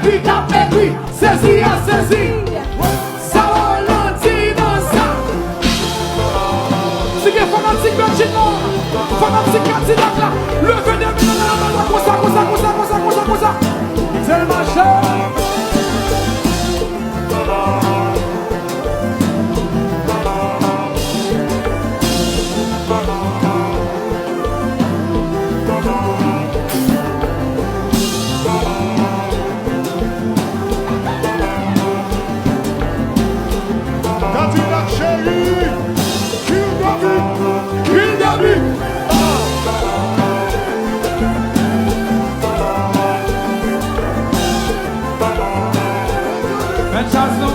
écrit, t'as écrit, saisi à saisi. Ça va ralentir dans ça. Si que fanatique bedjine non, fanatique K-DILAK là, levez des mains comme ça. C'est le machin. K-DILAK chéri, Kill David. Menchazo.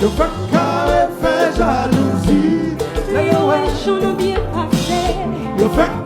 yo fèk kare fè jalouzi, Yo wesh on nous bien passé. yo fèk